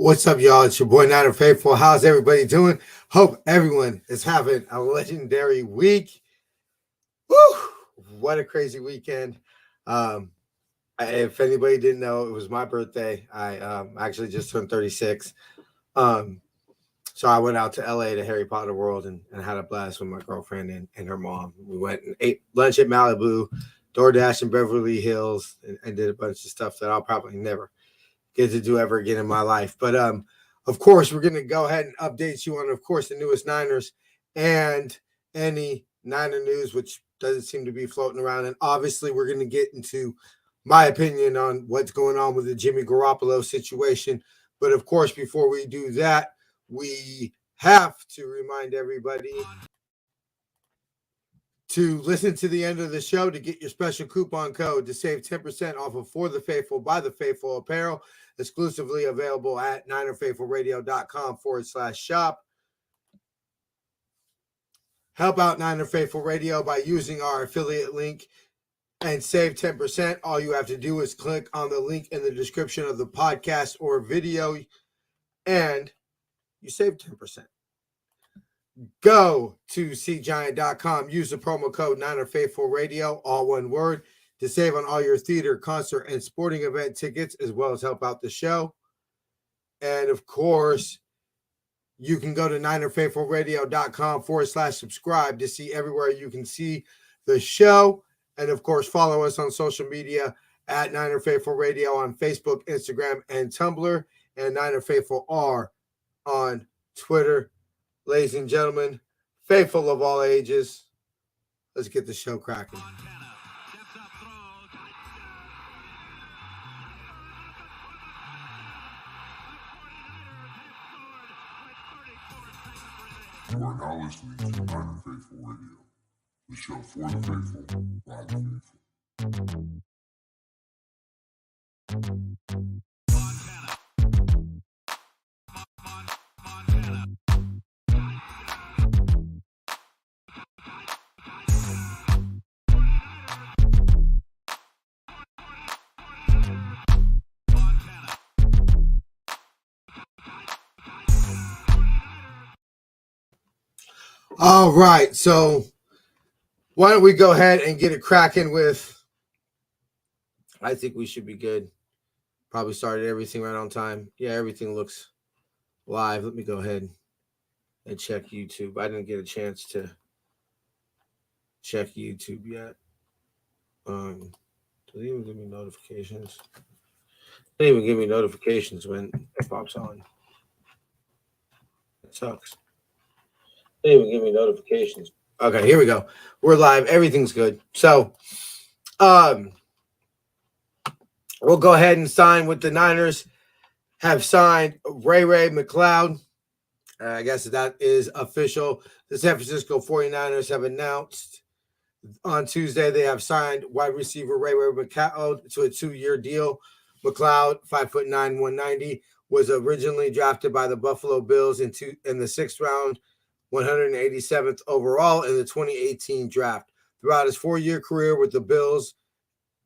What's up, y'all? It's your boy Niner Faithful. How's everybody doing? Hope everyone is having a legendary week. Woo! What a crazy weekend. Um, if anybody didn't know, it was my birthday. I actually just turned 36. Um, so I went out to LA to Harry Potter World and had a blast with my girlfriend and her mom. We went and ate lunch at Malibu, DoorDash in Beverly Hills, and did a bunch of stuff that I'll probably never get to do ever again in my life. But of course, we're gonna go ahead and update you on, of course, the newest Niners and any Niner news, which doesn't seem to be floating around. And obviously, we're gonna get into my opinion on what's going on with the Jimmy Garoppolo situation. But of course, before we do that, we have to remind everybody to listen to the end of the show to get your special coupon code to save 10% off of For the Faithful by the Faithful apparel, exclusively available at NinerFaithfulRadio.com/shop. Help out Niner Faithful Radio by using our affiliate link and save 10%. All you have to do is click on the link in the description of the podcast or video, and you save 10%. Go to cgiant.com. Use the promo code Niner Faithful Radio, all one word, to save on all your theater, concert, and sporting event tickets, as well as help out the show. And of course, you can go to NinerFaithfulRadio.com/subscribe to see everywhere you can see the show. And of course, follow us on social media at Niner Faithful Radio on Facebook, Instagram, and Tumblr, and Niner Faithful R on Twitter. Ladies and gentlemen, faithful of all ages, let's get the show cracking. You are now listening to Niner Faithful Radio, the show for the faithful, by the faithful. All right, so why don't we go ahead and get it cracking with, I think we should be good. Probably started everything right on time. Yeah, everything looks live. Let me go ahead and check YouTube. I didn't get a chance to check YouTube yet. Does it even give me notifications? It didn't even give me notifications when it pops on. It sucks. It didn't even give me notifications. Okay, here we go. We're live. Everything's good. So, we'll go ahead and sign with the Niners. Have signed Ray McCloud. I guess that is official. The San Francisco 49ers have announced on Tuesday they have signed wide receiver Ray McCloud to a 2-year deal. McCloud, 5'9", 190, was originally drafted by the Buffalo Bills in the 6th round, 187th overall in the 2018 draft. Throughout his 4-year career with the Bills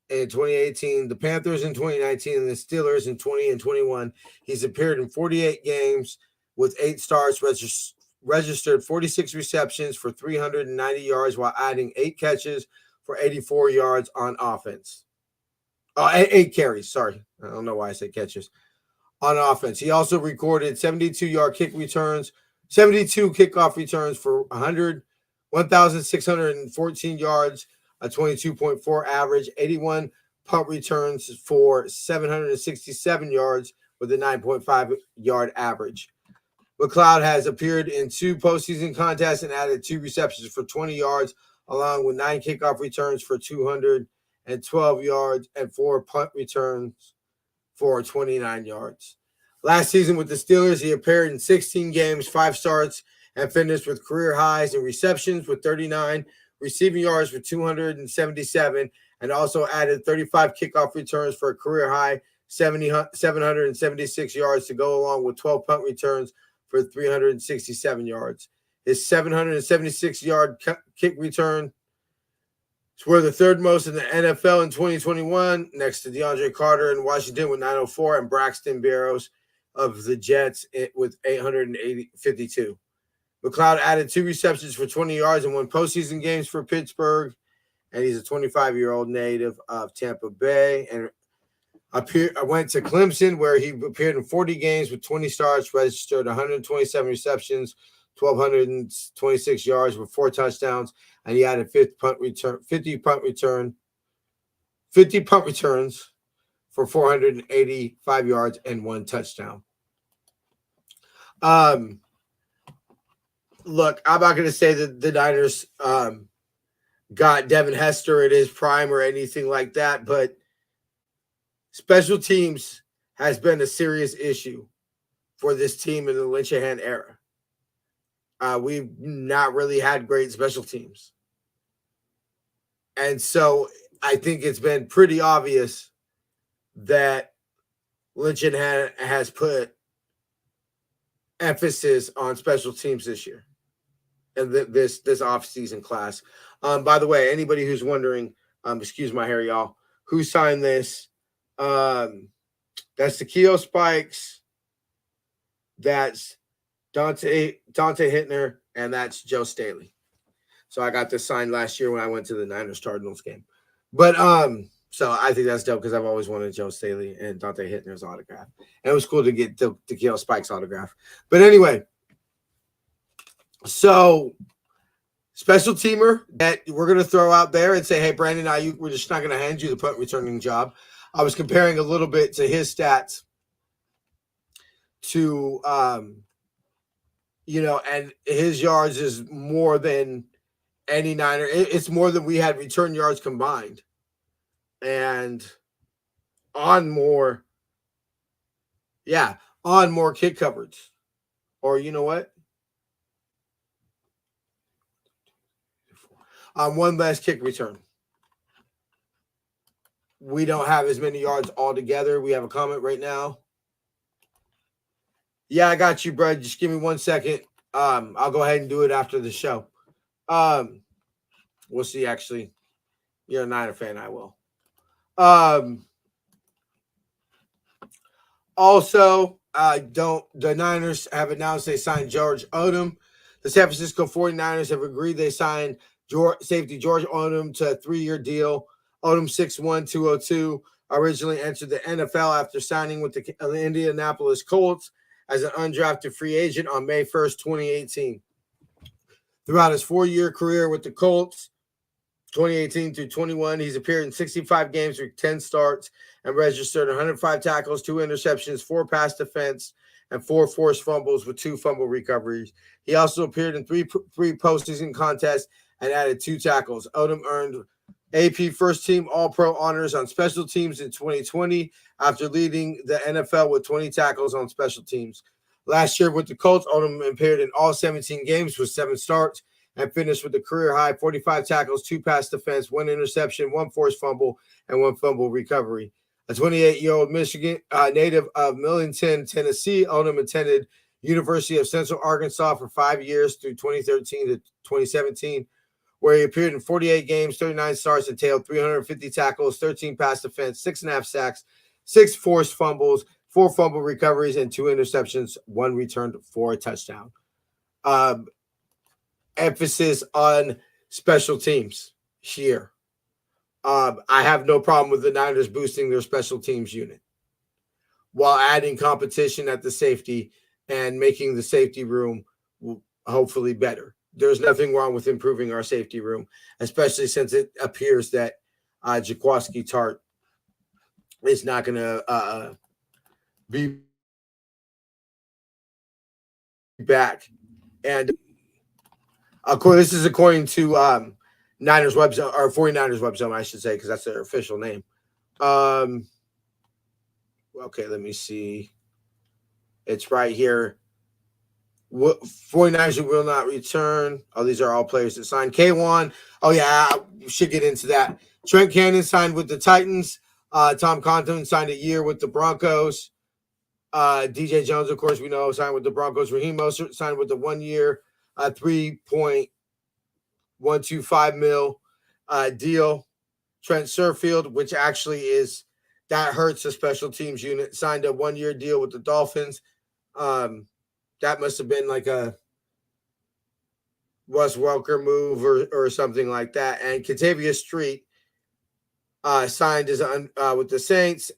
in 2018, the Panthers in 2019, and the Steelers in 20 and 21, he's appeared in 48 games with 8 starts, registered 46 receptions for 390 yards while adding 8 catches for 84 yards on offense. 8 carries, sorry. I don't know why I said catches. On offense. He also recorded 72-yard kick returns, 72 kickoff returns for 1,614 yards, a 22.4 average, 81 punt returns for 767 yards with a 9.5 yard average. McCloud has appeared in 2 postseason contests and added 2 receptions for 20 yards, along with 9 kickoff returns for 212 yards and 4 punt returns for 29 yards. Last season with the Steelers, he appeared in 16 games, 5 starts, and finished with career highs in receptions with 39, receiving yards for 277, and also added 35 kickoff returns for a career high 776 yards to go along with 12 punt returns for 367 yards. His 776-yard kick return were the 3rd most in the NFL in 2021, next to DeAndre Carter in Washington with 904 and Braxton Berrios of the Jets with 852. McLeod added 2 receptions for 20 yards in 1 postseason games for Pittsburgh, and he's a 25-year-old native of Tampa Bay. And I went to Clemson, where he appeared in 40 games with 20 starts, registered 127 receptions, 1,226 yards with 4 touchdowns, and he added 50 punt returns for 485 yards and 1 touchdown. Look, I'm not going to say that the Niners got Devin Hester at his prime or anything like that, but special teams has been a serious issue for this team in the Linehan era. We've not really had great special teams. And so I think it's been pretty obvious that Linehan has put emphasis on special teams this year and this offseason class. By the way, anybody who's wondering, excuse my hair, y'all, who signed this? That's Takeo Spikes. That's Dante Hittner, and that's Joe Staley. So I got this signed last year when I went to the Niners-Cardinals game. But so I think that's dope because I've always wanted Joe Staley and Dante Hittner's autograph. And it was cool to get the Takeo Spikes autograph. But anyway, so special teamer that we're going to throw out there and say, hey, Brandon Aiyuk, we're just not going to hand you the punt returning job. I was comparing a little bit to his stats to, and his yards is more than any Niner. It's more than we had return yards combined. And on more kick coverage. Or you know what? On 1 less kick return. We don't have as many yards altogether. We have a comment right now. Yeah, I got you, bro. Just give me 1 second. I'll go ahead and do it after the show. We'll see, actually. You're a Niner fan, I will. Also, the Niners have announced they signed George Odom. The San Francisco 49ers have agreed they signed safety George Odom to a 3-year deal. Odom, 6'1", 202, originally entered the NFL after signing with the Indianapolis Colts as an undrafted free agent on May 1st, 2018. Throughout his 4-year career with the Colts, 2018 through 21, he's appeared in 65 games with 10 starts and registered 105 tackles, 2 interceptions, 4 pass defense, and 4 forced fumbles with 2 fumble recoveries. He also appeared in 3 postseason contests and added 2 tackles. Odom earned AP first-team All-Pro honors on special teams in 2020 after leading the NFL with 20 tackles on special teams. Last year with the Colts, Odom appeared in all 17 games with 7 starts and finished with a career-high 45 tackles, 2 pass defense, 1 interception, 1 forced fumble, and 1 fumble recovery. A 28-year-old Michigan native of Millington, Tennessee, Odom attended University of Central Arkansas for 5 years through 2013 to 2017, where he appeared in 48 games, 39 starts, entailed 350 tackles, 13 pass defense, 6.5 sacks, 6 forced fumbles, 4 fumble recoveries, and 2 interceptions, 1 returned for a touchdown. Emphasis on special teams here. I have no problem with the Niners boosting their special teams unit while adding competition at the safety and making the safety room hopefully better. There's nothing wrong with improving our safety room, especially since it appears that Jaquiski Tartt is not going to be back. And of course, this is according to Niners Web Zone, or 49ers Web Zone, I should say, because that's their official name. Okay, let me see. It's right here. 49ers who will not return. Oh, these are all players that signed. K1. Oh, yeah, we should get into that. Trent Cannon signed with the Titans. Tom Compton signed a year with the Broncos. DJ Jones, of course, we know, signed with the Broncos. Raheem Mostert signed with the 1 year, $3.125 million deal. Trent Sherfield, which actually is that hurts the special teams unit. Signed a 1-year deal with the Dolphins. That must have been like a Wes Welker move or something like that. And Kentavious Street signed with the Saints.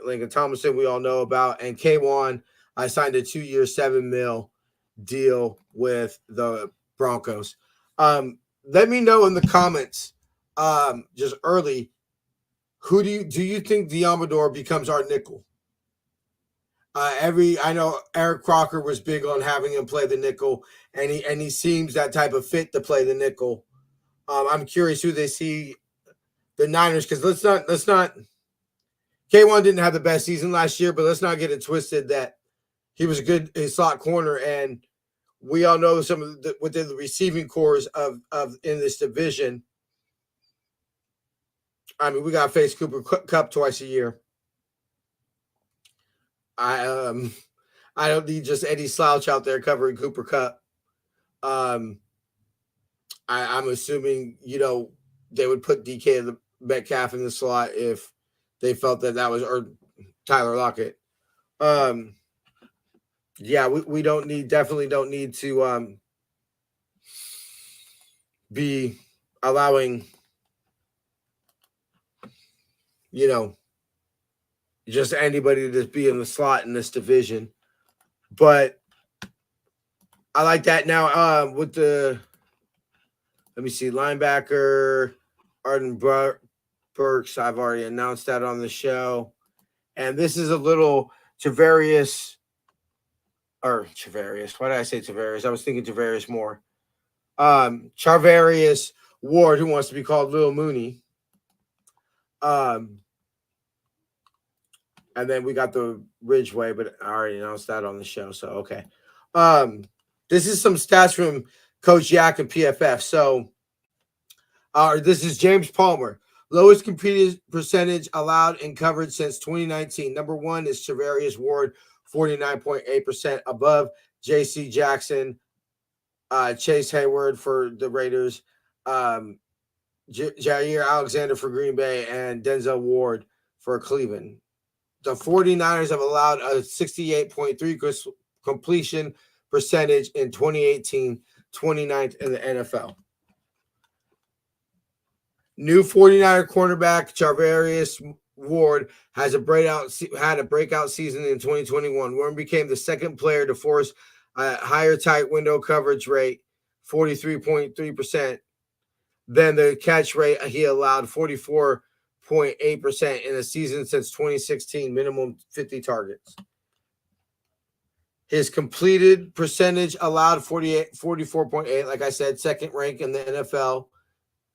Lincoln Tomlinson, we all know about. And K1 signed a 2-year, $7 million deal with the Broncos. Let me know in the comments just early, who do you think Diamador becomes our nickel? I know Eric Crocker was big on having him play the nickel, and he seems that type of fit to play the nickel. I'm curious who they see the Niners, because let's not K1 didn't have the best season last year, but let's not get it twisted that he was a good slot corner, and we all know some of within the receiving cores of in this division. I mean, we got to face Cooper Kupp twice a year. I don't need just Eddie Slouch out there covering Cooper Kupp. I'm assuming, they would put DK Metcalf in the slot if they felt that was, or Tyler Lockett. Yeah, we definitely don't need to be allowing, just anybody to be in the slot in this division. But I like that. Now with the, let me see, linebacker Arden Burks, I've already announced that on the show. And this is a little Travarius. Why did I say Travarius? I was thinking Travarius Moore. Charvarius Ward, who wants to be called Lil Mooney. And then we got the Ridgeway, but I already announced that on the show. So, okay. This is some stats from Coach Yak and PFF. So, this is James Palmer. Lowest completed percentage allowed in coverage since 2019. Number one is Charvarius Ward, 49.8%, above J.C. Jackson, Chase Hayward for the Raiders, Jair Alexander for Green Bay, and Denzel Ward for Cleveland. The 49ers have allowed a 68.3 completion percentage in 2018, 29th in the NFL. New 49er cornerback Charvarius Ward had a breakout season in 2021. Warren became the second player to force a higher tight window coverage rate, 43.3%, than the catch rate he allowed, 44.8% in a season since 2016, minimum 50 targets. His completed percentage allowed 44.8, like I said, second rank in the NFL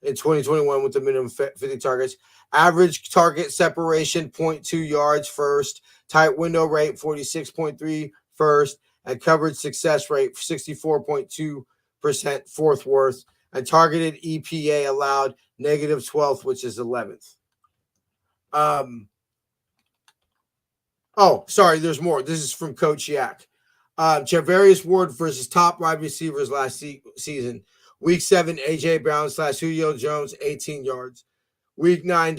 in 2021 with the minimum 50 targets. Average target separation, 0.2 yards first. Tight window rate, 46.3 first. And coverage success rate, 64.2% fourth worst. And targeted EPA allowed, negative 12th, which is 11th. Sorry, there's more. This is from Coach Yak. Charvarius Ward versus top wide receivers last season. Week 7, A.J. Brown / Julio Jones, 18 yards. Week 9,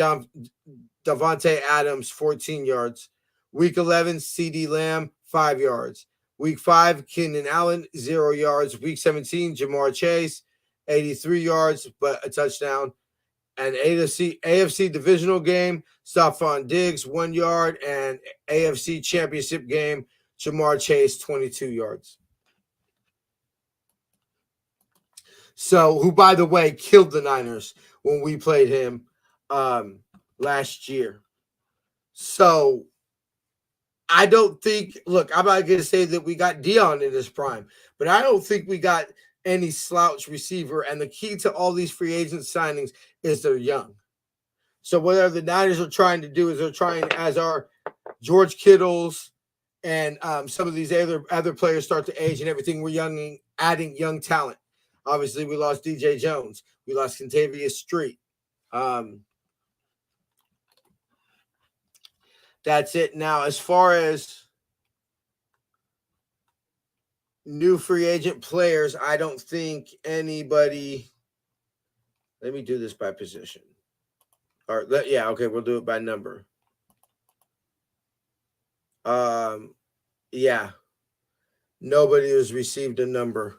Davante Adams, 14 yards. Week 11, CeeDee Lamb, 5 yards. Week 5, Keenan Allen, 0 yards. Week 17, Jamar Chase, 83 yards, but a touchdown. And AFC divisional game, Stephon Diggs, 1 yard. And AFC championship game, Jamar Chase, 22 yards. So, who, by the way, killed the Niners when we played him last year. So, I don't think, look, I'm not going to say that we got Dion in his prime, but I don't think we got any slouch receiver. And the key to all these free agent signings is they're young. So, whatever the Niners are trying to do is they're trying, as our George Kittles and some of these other players start to age and everything, we're adding young talent. Obviously, we lost DJ Jones. We lost Kentavious Street. That's it. Now, as far as new free agent players, I don't think anybody. Let me do this by position. Okay, we'll do it by number. Yeah, nobody has received a number.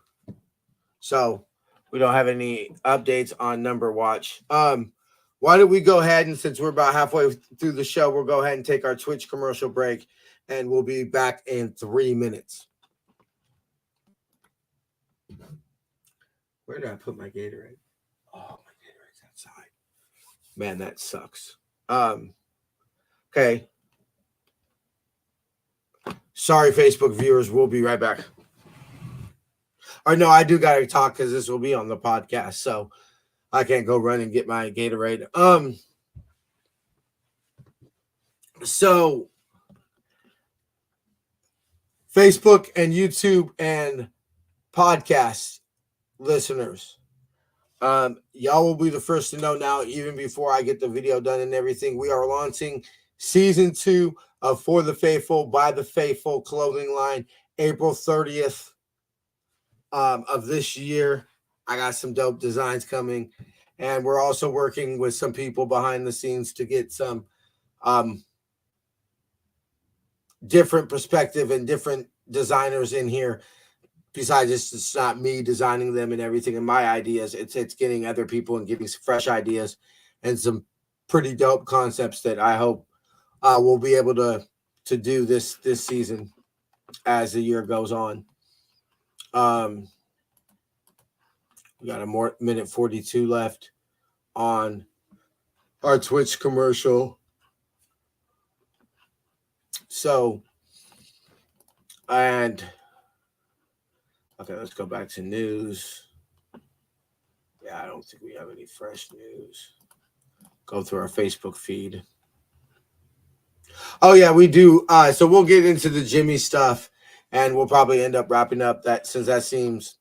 So we don't have any updates on number watch. Why don't we go ahead and since we're about halfway through the show, we'll go ahead and take our Twitch commercial break and we'll be back in 3 minutes. Where did I put my Gatorade? Oh, my Gatorade's outside. Man, that sucks. Okay. Sorry, Facebook viewers. We'll be right back. Or no, I do gotta talk because this will be on the podcast, so I can't go run and get my Gatorade. So Facebook and YouTube and podcast listeners, y'all will be the first to know now, even before I get the video done and everything. We are launching season 2 of For the Faithful by the Faithful clothing line, April 30th of this year. I got some dope designs coming, and we're also working with some people behind the scenes to get some different perspective and different designers in here. Besides, it's not me designing them and everything and my ideas. It's getting other people and getting some fresh ideas and some pretty dope concepts that I hope we'll be able to do this season as the year goes on. We got a more minute 42 left on our Twitch commercial. So, and okay, let's go back to news. Yeah, I don't think we have any fresh news. Go through our Facebook feed. Oh yeah, we do. So we'll get into the Jimmy stuff, and we'll probably end up wrapping up that since that seems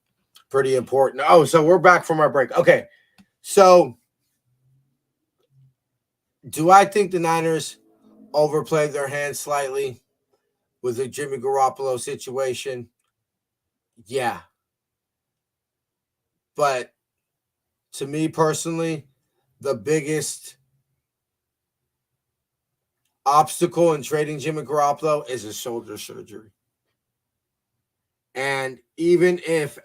pretty important. Oh, so we're back from our break. Okay, so do I think the Niners overplayed their hand slightly with the Jimmy Garoppolo situation? Yeah, but to me personally, the biggest obstacle in trading Jimmy Garoppolo is his shoulder surgery. And even if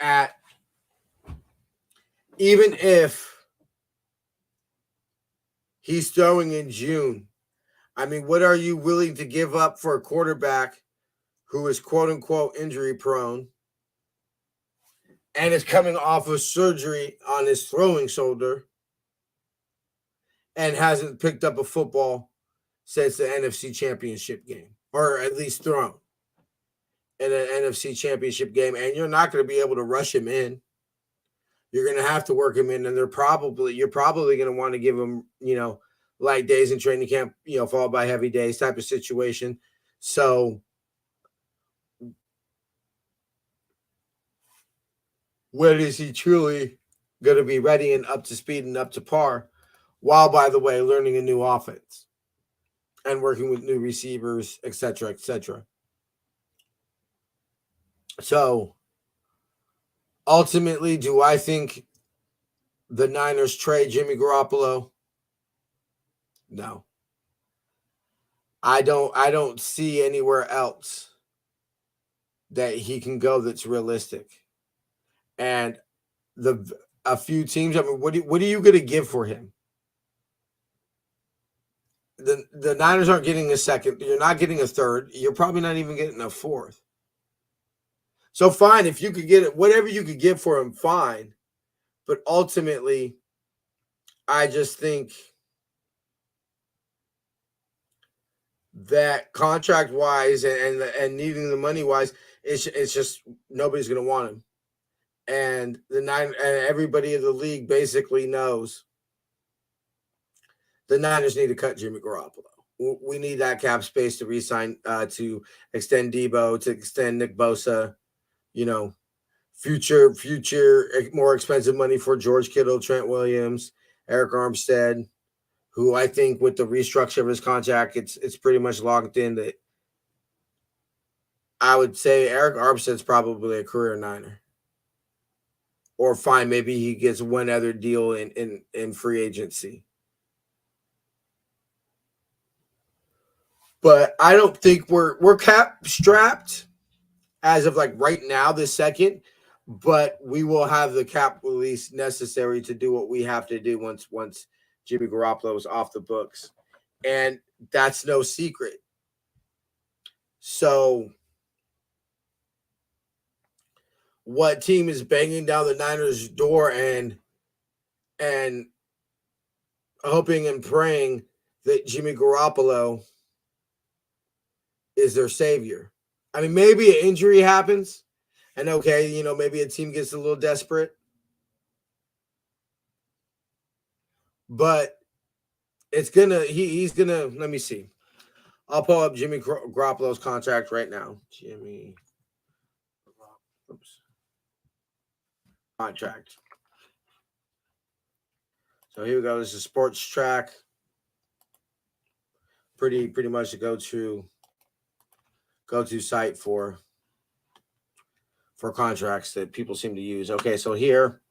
he's throwing in June, I mean, what are you willing to give up for a quarterback who is quote unquote injury prone and is coming off of surgery on his throwing shoulder and hasn't picked up a football since the NFC Championship game, or at least thrown in an NFC Championship game, and you're not going to be able to rush him in. You're going to have to work him in, and you're probably going to want to give him, light days in training camp, followed by heavy days type of situation. So when is he truly going to be ready and up to speed and up to par, while, by the way, learning a new offense and working with new receivers, et cetera, et cetera. So ultimately, do I think the Niners trade Jimmy Garoppolo? No. I don't see anywhere else that he can go that's realistic. And a few teams, I mean, what are you going to give for him? The Niners aren't getting a second. You're not getting a third. You're probably not even getting a fourth. So fine, if you could get it, whatever you could give for him, fine. But ultimately, I just think that contract wise and needing the money wise, it's just nobody's going to want him. And everybody in the league basically knows the Niners need to cut Jimmy Garoppolo. We need that cap space to re-sign, to extend Debo, to extend Nick Bosa, future more expensive money for George Kittle, Trent Williams, Eric Armstead, who I think with the restructure of his contract, it's pretty much locked in that I would say Eric Armstead's probably a career Niner. Or fine, maybe he gets one other deal in free agency. But I don't think we're cap strapped as of like right now, this second. But we will have the cap release necessary to do what we have to do once Jimmy Garoppolo is off the books, and that's no secret. So, what team is banging down the Niners' door and hoping and praying that Jimmy Garoppolo is their savior? I mean, maybe an injury happens, and okay, maybe a team gets a little desperate, but he's gonna. Let me see. I'll pull up Jimmy Garoppolo's contract right now. Jimmy, oops, contract. So here we go. This is Sports Track. Pretty much a go-to site for contracts that people seem to use. Okay, so here,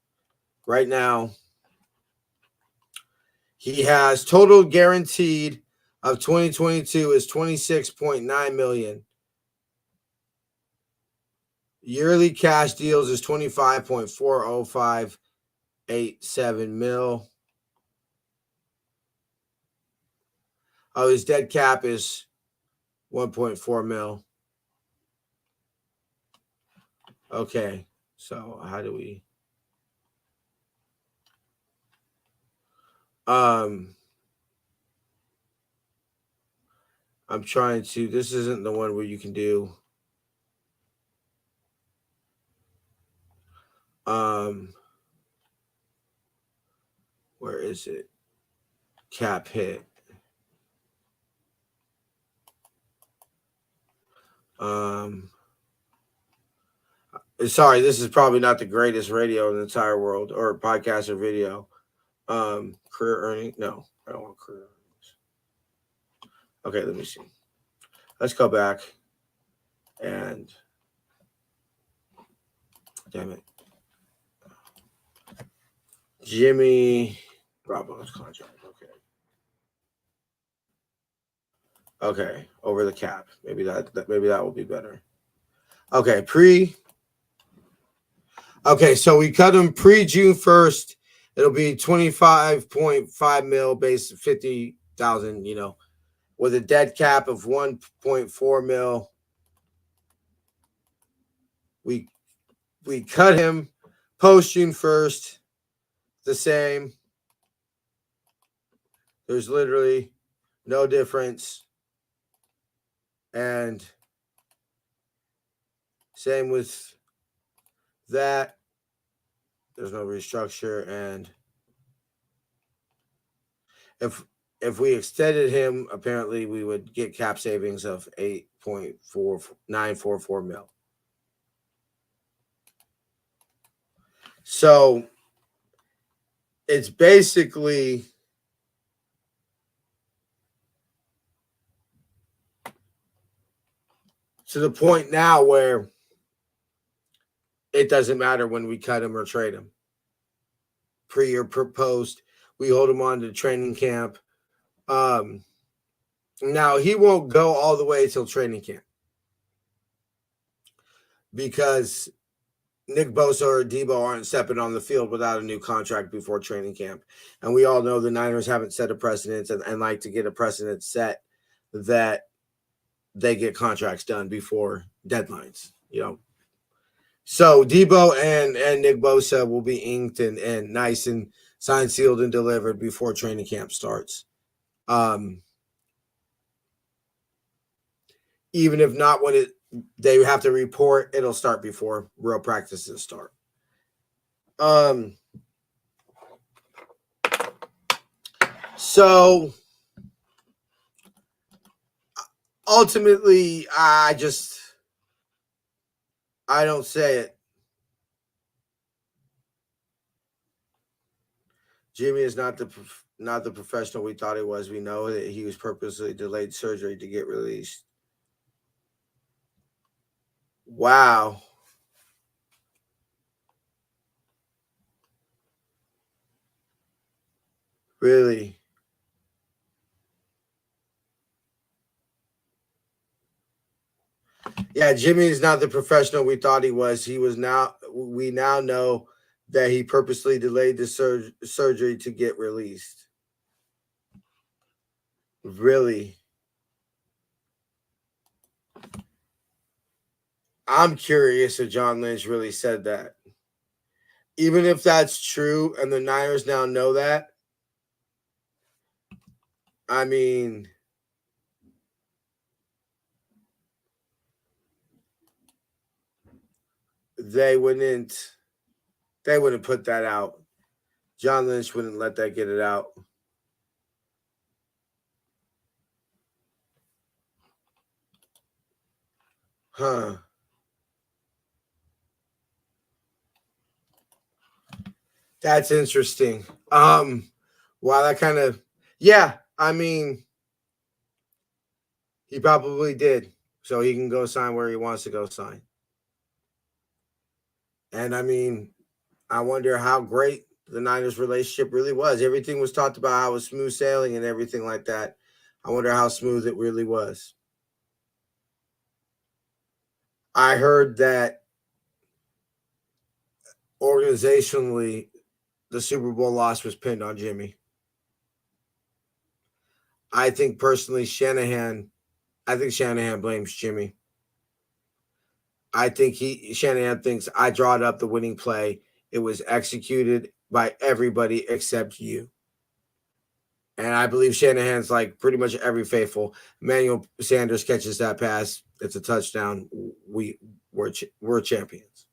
right now, he has total guaranteed of 2022 is 26.9 million. Yearly cash deals is 25.40587 mil. Oh, his dead cap is 1.4 mil. Okay, so how do we? I'm trying to. This isn't the one where you can do. Where is it? Cap hit. Sorry, this is probably not the greatest radio in the entire world or podcast or video. Career earning. No, I don't want career earnings. Okay, let me see. Let's go back and damn it. Jimmy Garoppolo's contract. Okay, over the cap. Maybe that will be better. Okay, Okay, so we cut him pre-June 1st. It'll be 25.5 mil base 50,000, with a dead cap of 1.4 mil. We cut him post June 1st the same. There's literally no difference. And same with that. There's no restructure. And if we extended him, apparently we would get cap savings of 8.4944 mil. So it's basically to the point now where it doesn't matter when we cut him or trade him. Pre or post, we hold him on to training camp. Now he won't go all the way till training camp because Nick Bosa or Debo aren't stepping on the field without a new contract before training camp. And we all know the Niners haven't set a precedent and like to get a precedent set that they get contracts done before deadlines, So Debo and Nick Bosa will be inked and nice and signed, sealed, and delivered before training camp starts. Even if not when they have to report, it'll start before real practices start. So ultimately, I don't say it. Jimmy is not the professional we thought he was. We know that he was purposely delayed surgery to get released. Wow. Really? Yeah, Jimmy is not the professional we thought he was. We now know that he purposely delayed the surgery to get released. Really? I'm curious if John Lynch really said that. Even if that's true and the Niners now know that, I mean, they wouldn't put that out. John Lynch wouldn't let that get it out. Huh. That's interesting. Wow, that kind of, yeah, I mean, he probably did. So he can go sign where he wants to go sign. And I mean, I wonder how great the Niners relationship really was. Everything was talked about how it was smooth sailing and everything like that. I wonder how smooth it really was. I heard that organizationally, the Super Bowl loss was pinned on Jimmy. I think personally, Shanahan blames Jimmy. I think Shanahan thinks I drawed up the winning play. It was executed by everybody except you. And I believe Shanahan's like pretty much every faithful. Emmanuel Sanders catches that pass. It's a touchdown. We're champions.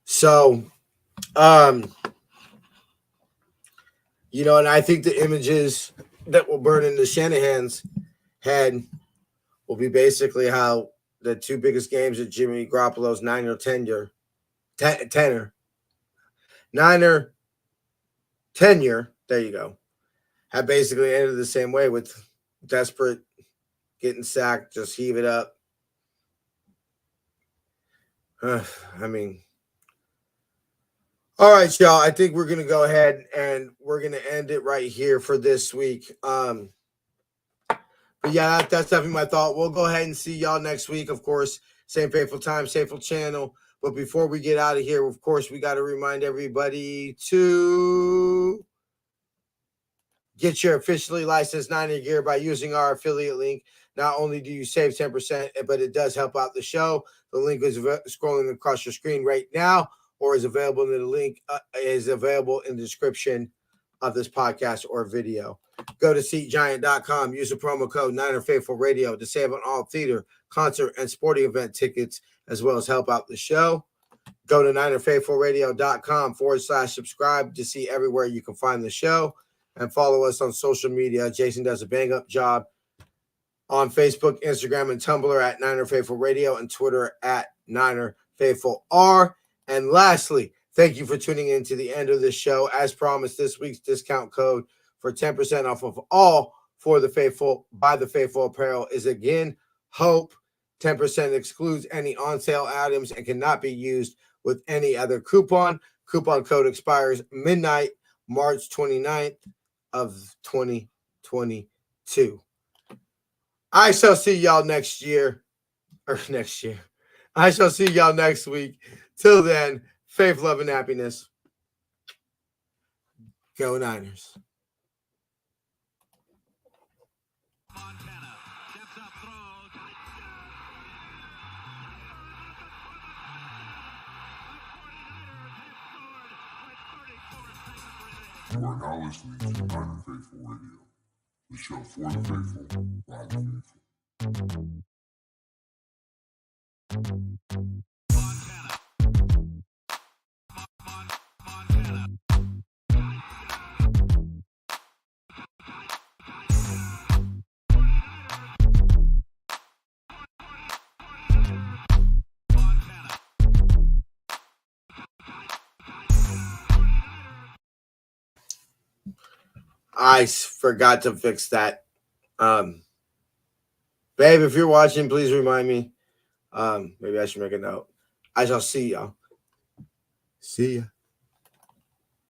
So, and I think the images that will burn into Shanahan's head will be basically how the two biggest games of Jimmy Garoppolo's Niner tenure there you go, have basically ended the same way with desperate, getting sacked, just heave it up. I mean, all right, y'all. I think we're going to go ahead and we're going to end it right here for this week. But yeah, that's definitely my thought. We'll go ahead and see y'all next week. Of course, same faithful time, faithful channel. But before we get out of here, of course, we got to remind everybody to get your officially licensed Niner gear by using our affiliate link. Not only do you save 10%, but it does help out the show. The link is scrolling across your screen right now, or is available in the link is available in the description of this podcast or video. Go to SeatGiant.com. Use the promo code Niner Faithful Radio to save on all theater, concert, and sporting event tickets, as well as help out the show. Go to NinerFaithfulRadio.com/subscribe to see everywhere you can find the show. And follow us on social media. Jason does a bang-up job on Facebook, Instagram, and Tumblr at Niner Faithful Radio, and Twitter at Niner Faithful R. And lastly, thank you for tuning in to the end of the show. As promised, this week's discount code for 10% off of all for the Faithful by the Faithful apparel is again HOPE. 10% excludes any on-sale items and cannot be used with any other coupon. Coupon code expires midnight, March 29th of 2022. I shall see y'all next year. I shall see y'all next week. Till then, faith, love, and happiness. Go Niners. You are now listening to Niner Faithful Radio, the show for the faithful, by the faithful. I forgot to fix that. Babe, if you're watching, please remind me. Maybe I should make a note. I shall see y'all. See ya.